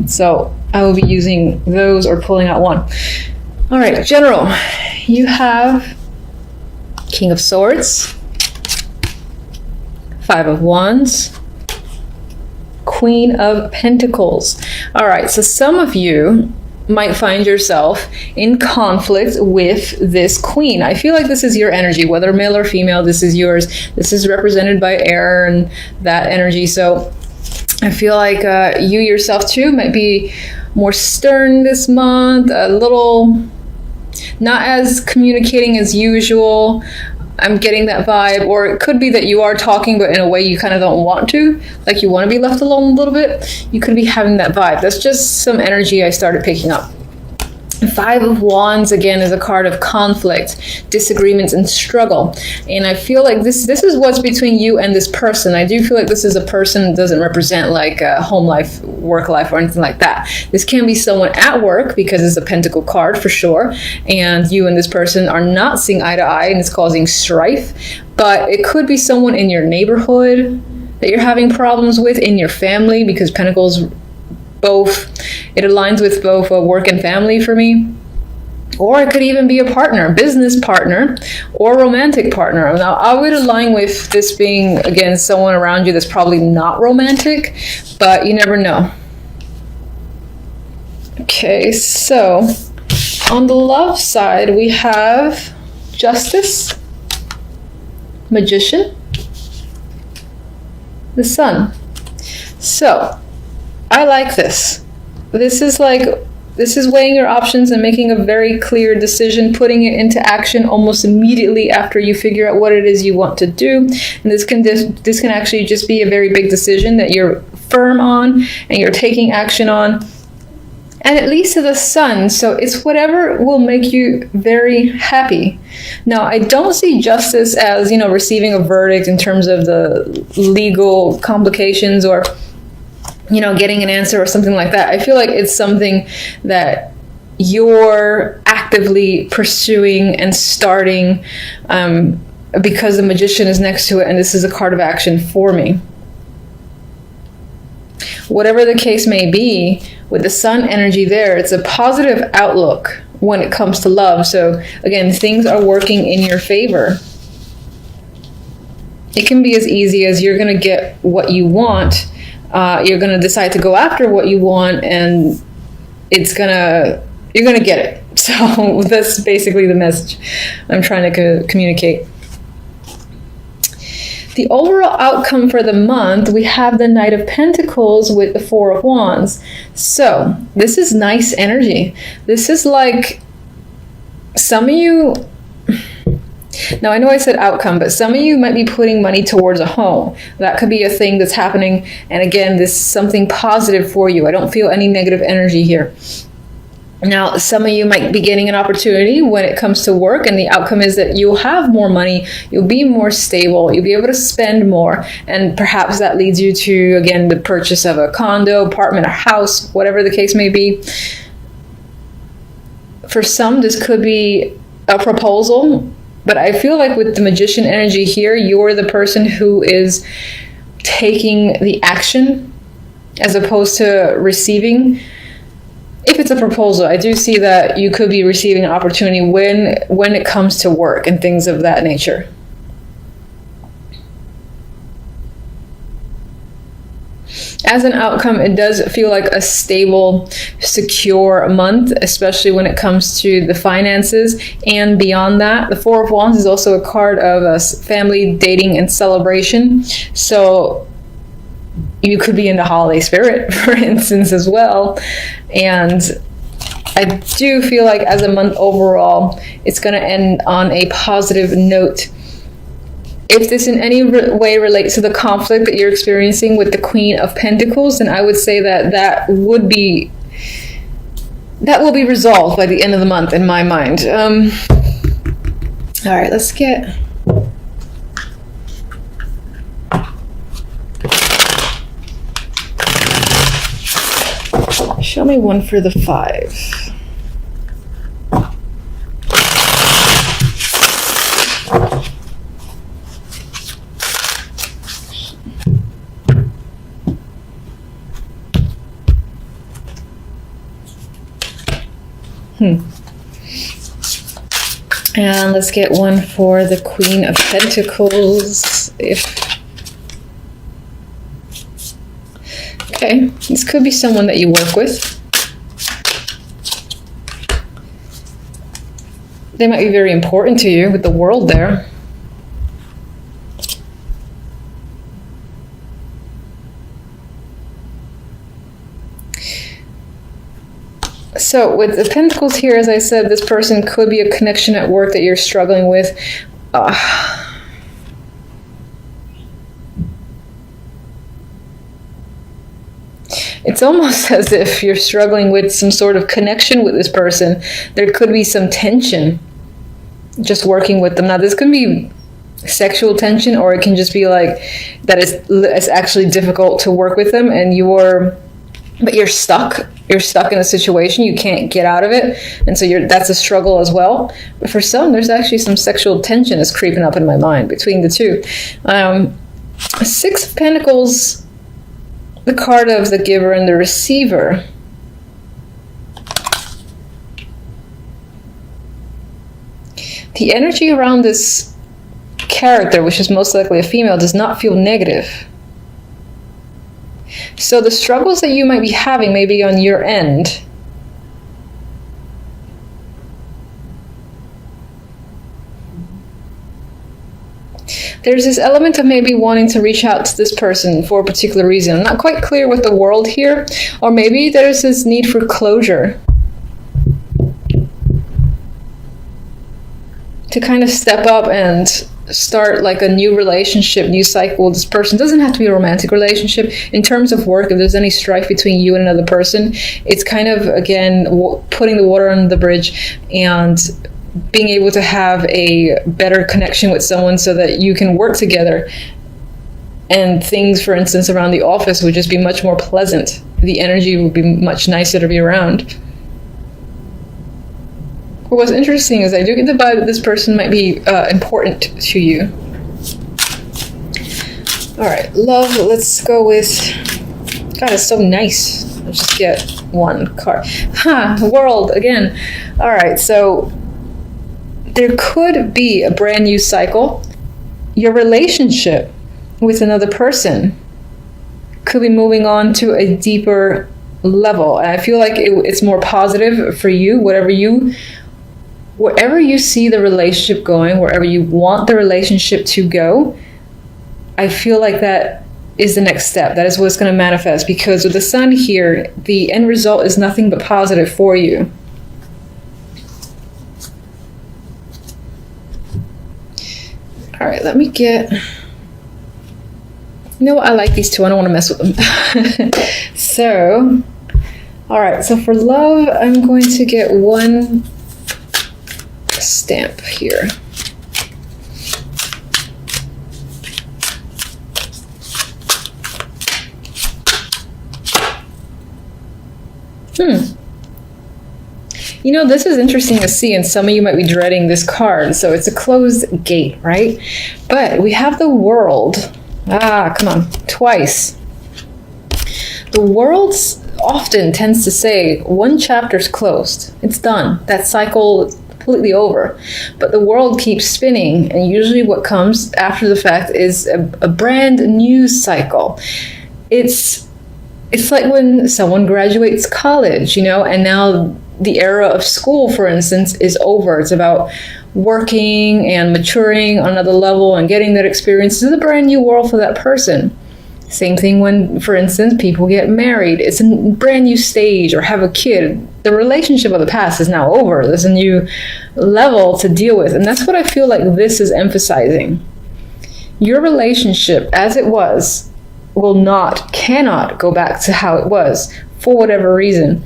So I will be using those or pulling out one. All right, general, you have King of Swords, Five of Wands, Queen of Pentacles. All right, so some of you might find yourself in conflict with this queen. I feel like this is your energy, whether male or female, this is yours. This is represented by air and that energy. So I feel like you yourself too might be more stern this month, a little not as communicating as usual. I'm getting that vibe. Or it could be that you are talking, but in a way you kind of don't want to, like you want to be left alone a little bit. You could be having that vibe. That's just some energy I started picking up. Five of Wands, again, is a card of conflict, disagreements, and struggle. And I feel like this is what's between you and this person. I do feel like this is a person that doesn't represent like a home life, work life, or anything like that. This can be someone at work because it's a pentacle card for sure. And you and this person are not seeing eye to eye and it's causing strife. But it could be someone in your neighborhood that you're having problems with, in your family, because Pentacles it aligns with both work and family for me. Or it could even be a partner, business partner, or romantic partner. Now, I would align with this being, again, someone around you that's probably not romantic, but you never know. Okay, so on the love side, we have Justice, Magician, the Sun. So I like this. This is weighing your options and making a very clear decision, putting it into action almost immediately after you figure out what it is you want to do. And this can actually just be a very big decision that you're firm on and you're taking action on. And it leads to the Sun, so it's whatever will make you very happy. Now, I don't see Justice as, receiving a verdict in terms of the legal complications or getting an answer or something like that. I feel like it's something that you're actively pursuing and starting because the Magician is next to it, and this is a card of action for me. Whatever the case may be, with the Sun energy there, it's a positive outlook when it comes to love. So again, things are working in your favor. It can be as easy as you're going to get what you want. You're going to decide to go after what you want, and you're going to get it. So that's basically the message I'm trying to communicate. The overall outcome for the month, we have the Knight of Pentacles with the Four of Wands. So this is nice energy. This is like some of you... Now, I know I said outcome, but some of you might be putting money towards a home. That could be a thing that's happening. And again, this is something positive for you. I don't feel any negative energy here. Now, some of you might be getting an opportunity when it comes to work, and the outcome is that you'll have more money, you'll be more stable, you'll be able to spend more, and perhaps that leads you to, again, the purchase of a condo, apartment, or house, whatever the case may be. For some, this could be a proposal. But I feel like with the Magician energy here, you're the person who is taking the action as opposed to receiving. If it's a proposal, I do see that you could be receiving an opportunity when it comes to work and things of that nature. As an outcome, it does feel like a stable, secure month, especially when it comes to the finances. And beyond that, the Four of Wands is also a card of family, dating, and celebration. So you could be in the holiday spirit, for instance, as well. And I do feel like as a month overall, it's going to end on a positive note. If this in any way relates to the conflict that you're experiencing with the Queen of Pentacles, then I would say that will be resolved by the end of the month in my mind. All right, let's get... Show me one for the 5. And let's get one for the Queen of Pentacles. Okay, this could be someone that you work with. They might be very important to you with the World there. So with the Pentacles here, as I said, this person could be a connection at work that you're struggling with. It's almost as if you're struggling with some sort of connection with this person. There could be some tension just working with them. Now, this could be sexual tension, or it can just be like that it's actually difficult to work with them, and you're stuck. You're stuck in a situation, you can't get out of it, and so that's a struggle as well. But for some, there's actually some sexual tension is creeping up in my mind between the two. Six of Pentacles, the card of the giver and the receiver. The energy around this character, which is most likely a female, does not feel negative. So the struggles that you might be having may be on your end. There's this element of maybe wanting to reach out to this person for a particular reason. I'm not quite clear with the World here, or maybe there's this need for closure. To kind of step up and start like a new relationship, new cycle. This person doesn't have to be a romantic relationship. In terms of work, if there's any strife between you and another person, it's kind of, again, putting the water under the bridge and being able to have a better connection with someone so that you can work together. And things, for instance, around the office would just be much more pleasant. The energy would be much nicer to be around. But what's interesting is I do get the vibe that this person might be important to you. All right, love, let's go with... God, it's so nice. I'll just get one card. World, again. All right, so there could be a brand new cycle. Your relationship with another person could be moving on to a deeper level. And I feel like it's more positive for you, wherever you see the relationship going, wherever you want the relationship to go, I feel like that is the next step. That is what's going to manifest, because with the Sun here, the end result is nothing but positive for you. All right, let me get... You know what? I like these two. I don't want to mess with them. So, all right. So for love, I'm going to get one stamp here. You know, this is interesting to see, and some of you might be dreading this card. So it's a closed gate, right? But we have the World. Come on, twice. The World often tends to say one chapter's closed. It's done. That cycle is completely over. But the World keeps spinning, and usually what comes after the fact is a brand new cycle. It's like when someone graduates college, you know, and now the era of school, for instance, is over. It's about working and maturing on another level and getting that experience. This is a brand new world for that person. Same thing when, for instance, people get married. It's a brand new stage, or have a kid. The relationship of the past is now over. There's a new level to deal with. And that's what I feel like this is emphasizing. Your relationship as it was cannot go back to how it was for whatever reason.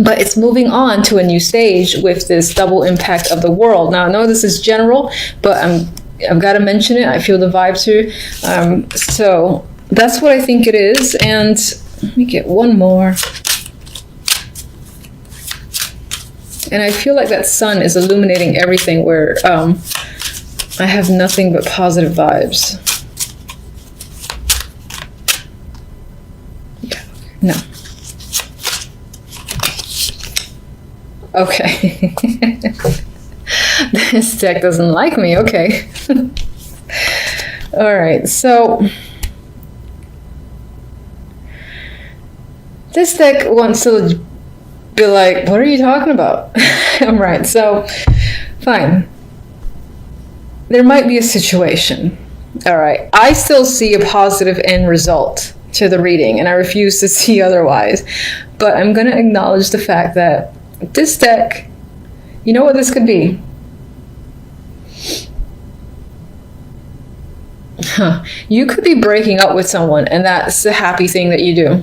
But it's moving on to a new stage with this double impact of the World. Now, I know this is general, but I've got to mention it. I feel the vibe too. So that's what I think it is. And let me get one more. And I feel like that Sun is illuminating everything, where I have nothing but positive vibes. Yeah, no. Okay. This deck doesn't like me. Okay. All right, so this deck wants to be like, what are you talking about? Right, so fine. There might be a situation. All right, I still see a positive end result to the reading, and I refuse to see otherwise. But I'm going to acknowledge the fact that this deck, you know what this could be? You could be breaking up with someone, and that's the happy thing that you do.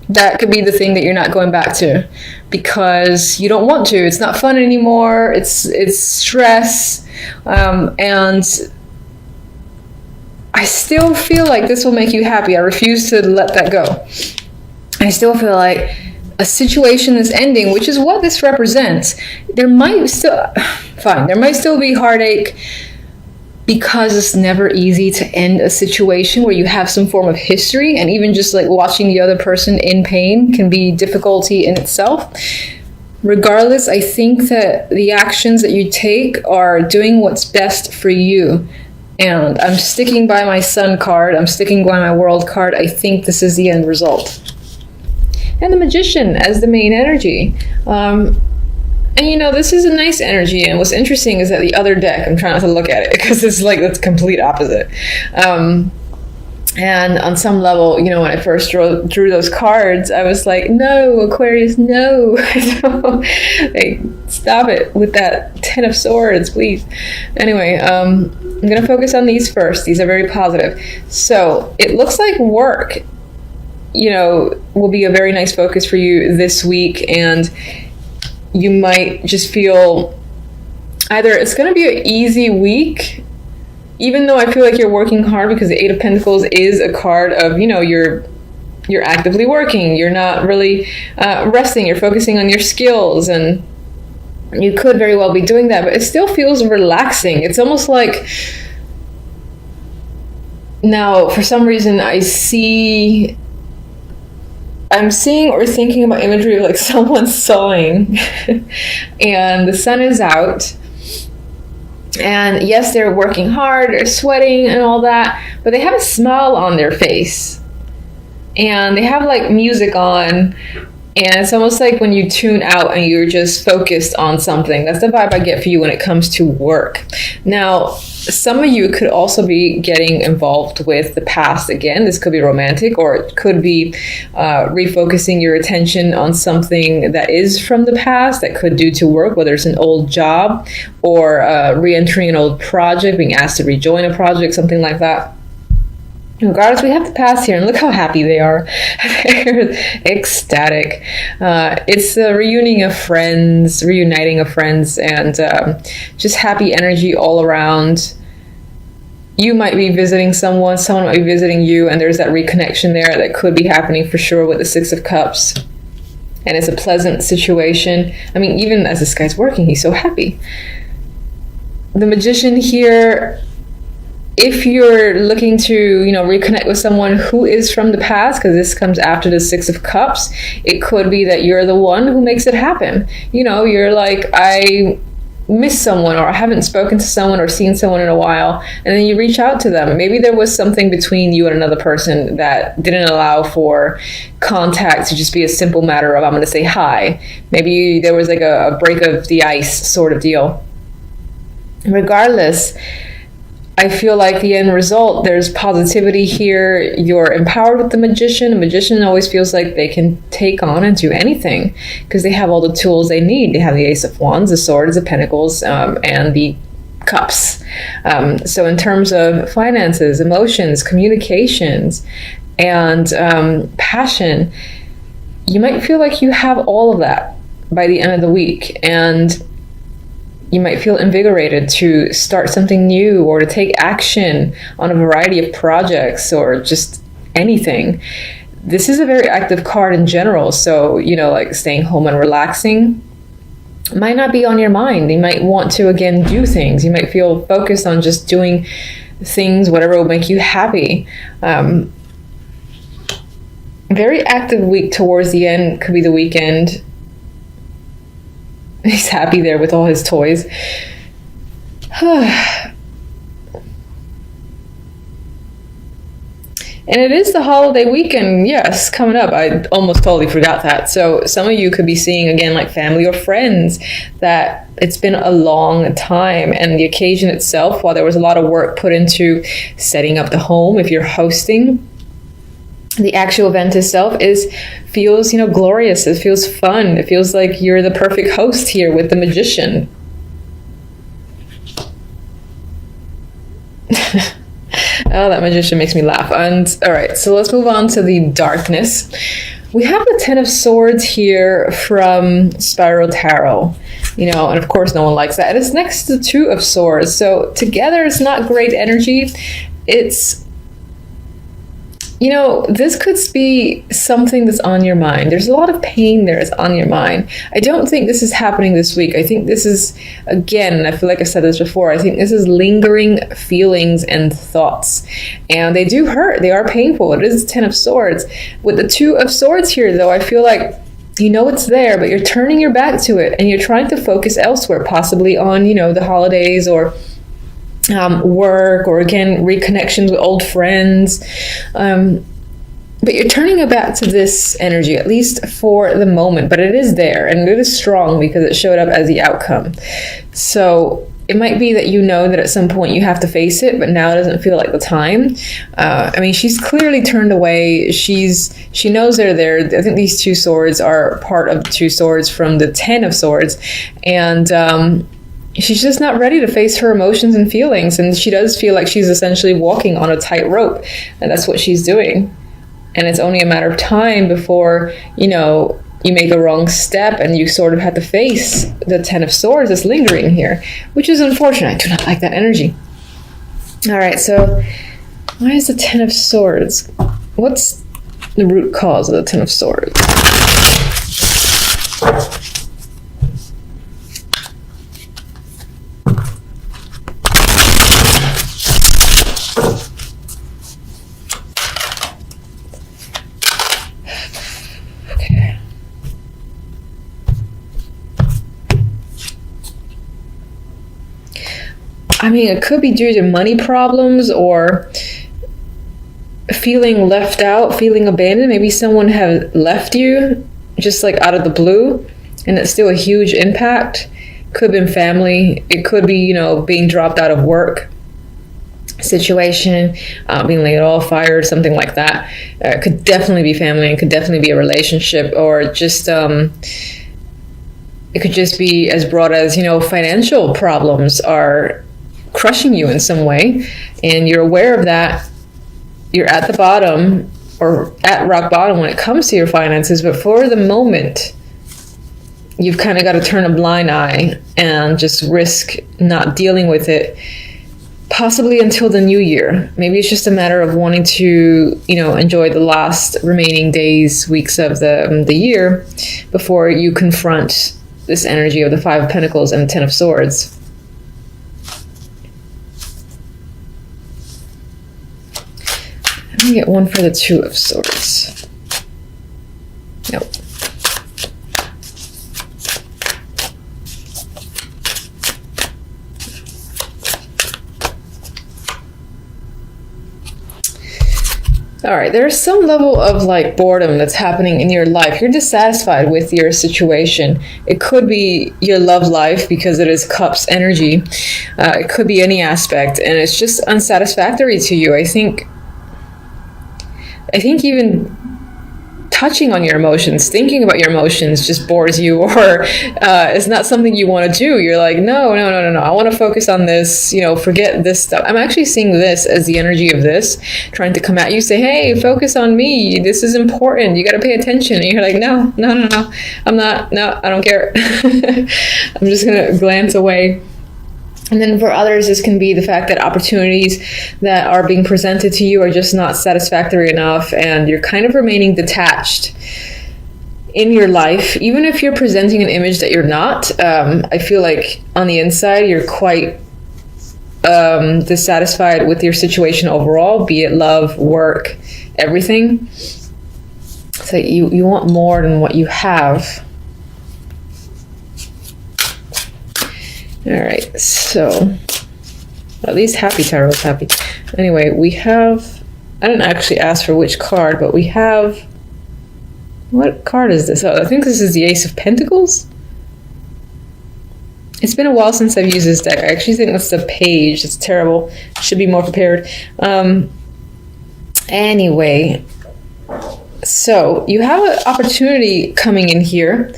That could be the thing that you're not going back to because you don't want to. It's not fun anymore. It's stress, and I still feel like this will make you happy. I refuse to let that go. I still feel like a situation is ending, which is what this represents. There might still be heartache, because it's never easy to end a situation where you have some form of history, and even just like watching the other person in pain can be difficulty in itself. Regardless, I think that the actions that you take are doing what's best for you. And I'm sticking by my Sun card. I'm sticking by my World card. I think this is the end result. And the Magician as the main energy. And you know, this is a nice energy, and what's interesting is that the other deck, I'm trying not to look at it because it's like the complete opposite. And on some level, you know, when I first drew those cards, I was like, no, Aquarius, no. Like, stop it with that 10 of Swords, please. Anyway, I'm going to focus on these first. These are very positive. So it looks like work, you know, will be a very nice focus for you this week, and you might just feel either it's going to be an easy week, even though I feel like you're working hard, because the Eight of Pentacles is a card of, you know, you're actively working. You're not really resting. You're focusing on your skills, and you could very well be doing that, but it still feels relaxing. It's almost like, now, for some reason, I'm seeing or thinking about imagery of like someone sewing and the sun is out, and yes, they're working hard, they're sweating and all that, but they have a smile on their face, and they have like music on, and it's almost like when you tune out and you're just focused on something. That's the vibe I get for you when it comes to work. Now, some of you could also be getting involved with the past again. This could be romantic, or it could be refocusing your attention on something that is from the past that could do to work, whether it's an old job or re-entering an old project, being asked to rejoin a project, something like that. Regardless, we have the past here, and look how happy they are. They're ecstatic. It's a reuniting of friends, and just happy energy all around. You might be visiting someone might be visiting you, and there's that reconnection there that could be happening for sure with the Six of Cups. And it's a pleasant situation. I mean, even as this guy's working, he's so happy. The Magician here, if you're looking to, you know, reconnect with someone who is from the past, because this comes after the Six of Cups, it could be that you're the one who makes it happen. You know, you're like, I miss someone, or I haven't spoken to someone or seen someone in a while, and then you reach out to them. Maybe there was something between you and another person that didn't allow for contact to just be a simple matter of, I'm going to say hi. Maybe there was like a break of the ice sort of deal. Regardless, I feel like the end result, there's positivity here. You're empowered with the Magician. A Magician always feels like they can take on and do anything because they have all the tools they need. They have the Ace of Wands, the Swords, the Pentacles, and the Cups. So in terms of finances, emotions, communications, and passion, you might feel like you have all of that by the end of the week. And you might feel invigorated to start something new, or to take action on a variety of projects, or just anything. This is a very active card in general. So, you know, like staying home and relaxing might not be on your mind. You might want to, again, do things. You might feel focused on just doing things, whatever will make you happy. Very active week towards the end. Could be the weekend. He's happy there with all his toys. And it is the holiday weekend, yes, coming up. I almost totally forgot that. So some of you could be seeing, again, like family or friends, that it's been a long time. And the occasion itself, while there was a lot of work put into setting up the home, if you're hosting, the actual event itself feels, glorious. It feels fun. It feels like you're the perfect host here with the magician. Oh, that magician makes me laugh. And all right, so let's move on to the darkness. We have the Ten of Swords here from Spiral Tarot, and of course no one likes that. And it's next to the Two of Swords. So together it's not great energy. It's, this could be something that's on your mind. There's a lot of pain there that's on your mind. I don't think this is happening this week. I think this is, again, I feel like I said this before, I think this is lingering feelings and thoughts. And they do hurt. They are painful. It is Ten of Swords. With the Two of Swords here, though, I feel like it's there, but you're turning your back to it and you're trying to focus elsewhere, possibly on, the holidays or work, or again, reconnections with old friends. But you're turning it back to this energy, at least for the moment, but it is there and it is strong because it showed up as the outcome. So it might be that that at some point you have to face it, but now it doesn't feel like the time. She's clearly turned away. She knows they're there. I think these Two Swords are part of the Two Swords from the Ten of Swords. And she's just not ready to face her emotions and feelings. And she does feel like she's essentially walking on a tightrope. And that's what she's doing. And it's only a matter of time before, you make a wrong step and you sort of have to face the Ten of Swords that's lingering here, which is unfortunate. I do not like that energy. All right, so why is the Ten of Swords? What's the root cause of the Ten of Swords? It could be due to money problems or feeling left out, feeling abandoned. Maybe someone has left you just like out of the blue, and it's still a huge impact. Could have been family. It could be, being dropped out of work situation, being laid off, fired, something like that. It could definitely be family. It could definitely be a relationship, or just it could just be as broad as, financial problems are crushing you in some way, and you're aware of that. You're at the bottom, or at rock bottom when it comes to your finances, but for the moment you've kind of got to turn a blind eye and just risk not dealing with it, possibly until the new year. Maybe it's just a matter of wanting to enjoy the last remaining days, weeks of the year before you confront this energy of the Five of Pentacles and the Ten of Swords. Let me get one for the Two of Swords. Nope. All right, there's some level of boredom that's happening in your life. You're dissatisfied with your situation. It could be your love life because it is Cups energy. It could be any aspect, and it's just unsatisfactory to you. I think even touching on your emotions, thinking about your emotions just bores you, or it's not something you want to do. You're like, no, I want to focus on this, forget this stuff. I'm actually seeing this as the energy of this trying to come at you, say, hey, focus on me. This is important. You got to pay attention. And you're like, no, I'm not. No, I don't care. I'm just going to glance away. And then for others, this can be the fact that opportunities that are being presented to you are just not satisfactory enough, and you're kind of remaining detached in your life. Even if you're presenting an image that you're not, I feel like on the inside, you're quite dissatisfied with your situation overall, be it love, work, everything. So you want more than what you have. All right, so at least Happy Tarot is happy. Anyway, we have, I didn't actually ask for which card, but we have, what card is this? Oh, I think this is the Ace of Pentacles. It's been a while since I've used this deck. I actually think that's the page. It's terrible. Should be more prepared. Anyway, so you have an opportunity coming in here.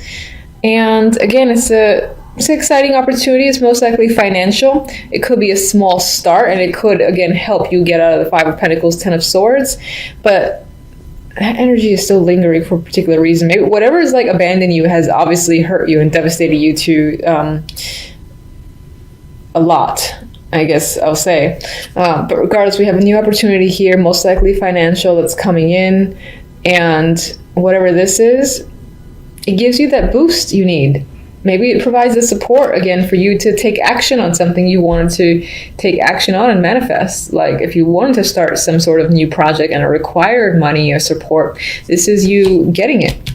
And again, it's an exciting opportunity. It's most likely financial. It could be a small start, and it could, again, help you get out of the Five of Pentacles, Ten of Swords. But that energy is still lingering for a particular reason. Maybe whatever is like abandoned you has obviously hurt you and devastated you to a lot, I guess I'll say. But regardless, we have a new opportunity here, most likely financial, that's coming in. And whatever this is, it gives you that boost you need. Maybe it provides the support, again, for you to take action on something you wanted to take action on and manifest. Like if you wanted to start some sort of new project and it required money or support, this is you getting it.